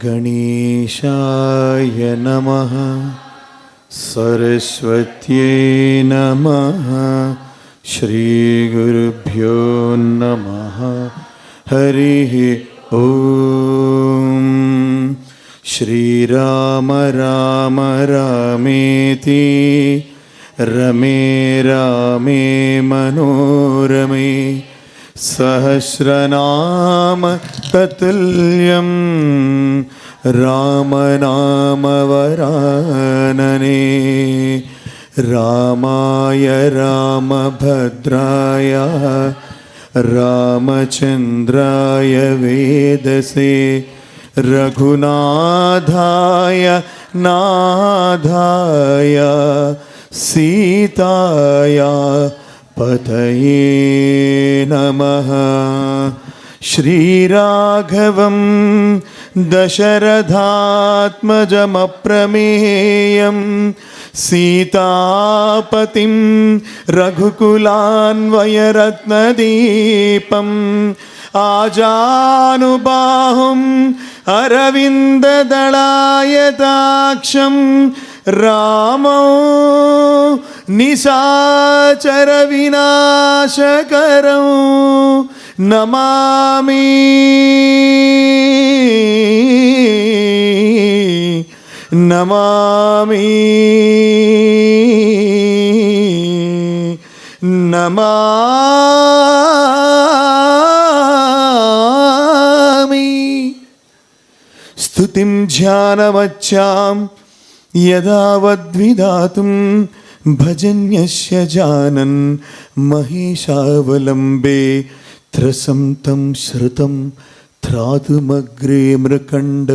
గణేశాయ నమః. సరస్వత్యై నమః. శ్రీగురుభ్యో నమః. హరి ఓం. శ్రీరామ రామ రామేతి రమే రామే మనోరమే సహస్రనామ తతుల్యం రామనామ వరాననే. రామాయ రామభద్రాయ రామచంద్రాయ వేదసే రఘునాథాయ నాథాయ సీతాయ పతయే నమః. శ్రీరాఘవం దశరథాత్మజమప్రమేయం సీతాపతిం రఘుకులాన్వయరత్నదీపం ఆజానుబాహుం అరవిందదళాయతాక్షం రామో నిశాచర వినాశకరం నమామి. నమామి నమామి. స్తుతిం ధ్యానమచ్చాం యదావద్విధాతుం భజన్యస్య జానన్ మహేశావలంబే త్రసం తం శ్రుతం త్రాతుమగ్రే మృకండ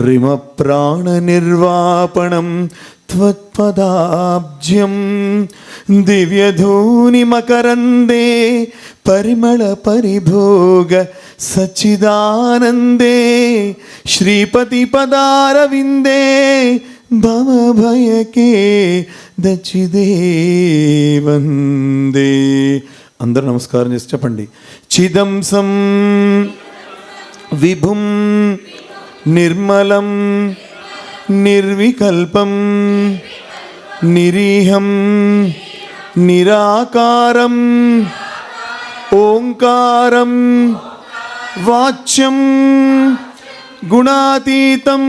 రిమ ప్రాణ నిర్వాపణం త్వత్పదాబ్జ్యం దివ్యధూని మకరందే పరిమళ పరిభోగ సచ్చిదానందే శ్రీపతి పదారవిందే భవభయకే దచిదే వందే. అందరూ నమస్కారం చేసి చెప్పండి. చిదంసం విభుం నిర్మలం నిర్వికల్పం నిరీహం నిరాకారం ఓంకారం వాచ్యం గుణాతీతం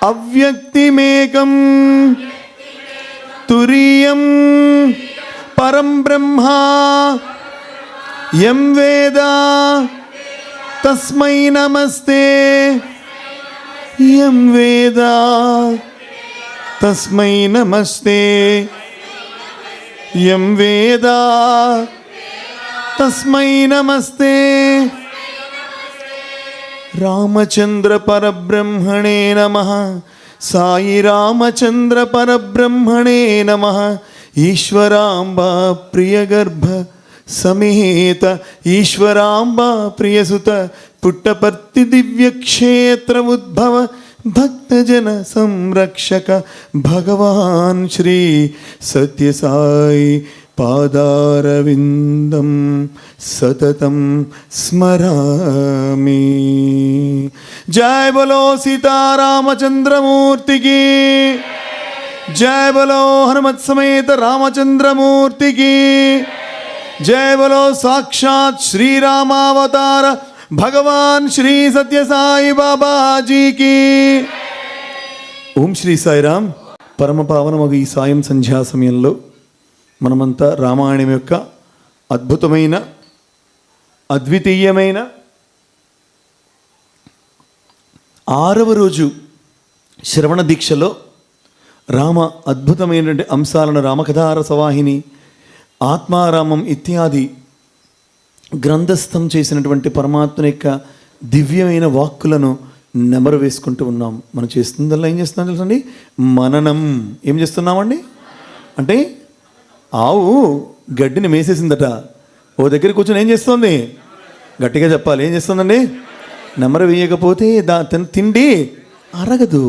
అవ్యక్తిమేకం తురీయం పరం బ్రహ్మ యం వేద తస్మై నమస్తే. యం వేద తస్మై నమస్తే. యం వేద తస్మై నమస్తే. రామచంద్ర పరబ్రహ్మణే నమః. సాయి రామచంద్ర పరబ్రహ్మణే నమః. ఈశ్వరాంబా ప్రియగర్భ సమేత ఈశ్వరాంబా ప్రియసుత పుట్టపర్తి దివ్యక్షేత్ర ఉద్భవ భక్తజన సంరక్షక భగవాన్ శ్రీ సత్యసాయి పాదారవిందం సతతం స్మరామి. జయ బలో సీతారామచంద్రమూర్తికి. జయ బలో హనుమత్ సమేత రామచంద్రమూర్తికి. జయ బలో సాక్షాత్ శ్రీరామావతార భగవాన్ శ్రీ సత్యసాయి బాబాజీకి. ఓం శ్రీ సాయిరామ్. పరమ పావనమగు ఈ సాయం సంధ్యా సమయంలో మనమంతా రామాయణం యొక్క అద్భుతమైన అద్వితీయమైన 6వ రోజు శ్రవణ దీక్షలో రామ అద్భుతమైనటువంటి అంశాలను రామకథార సవాహిని ఆత్మారామం ఇత్యాది గ్రంథస్థం చేసినటువంటి పరమాత్మ యొక్క దివ్యమైన వాక్కులను నెమరు వేసుకుంటూ ఉన్నాం. మనం చేస్తుందల్లా ఏం చేస్తున్నాం తెలుసండి? మననం. ఏం చేస్తున్నామండి అంటే ఆవు గడ్డిని మేసేసిందట. ఓ దగ్గర కూర్చొని ఏం చేస్తుంది? గట్టిగా చెప్పాలి. ఏం చేస్తుందండి? నెమరు వేయకపోతే తిండి అరగదు.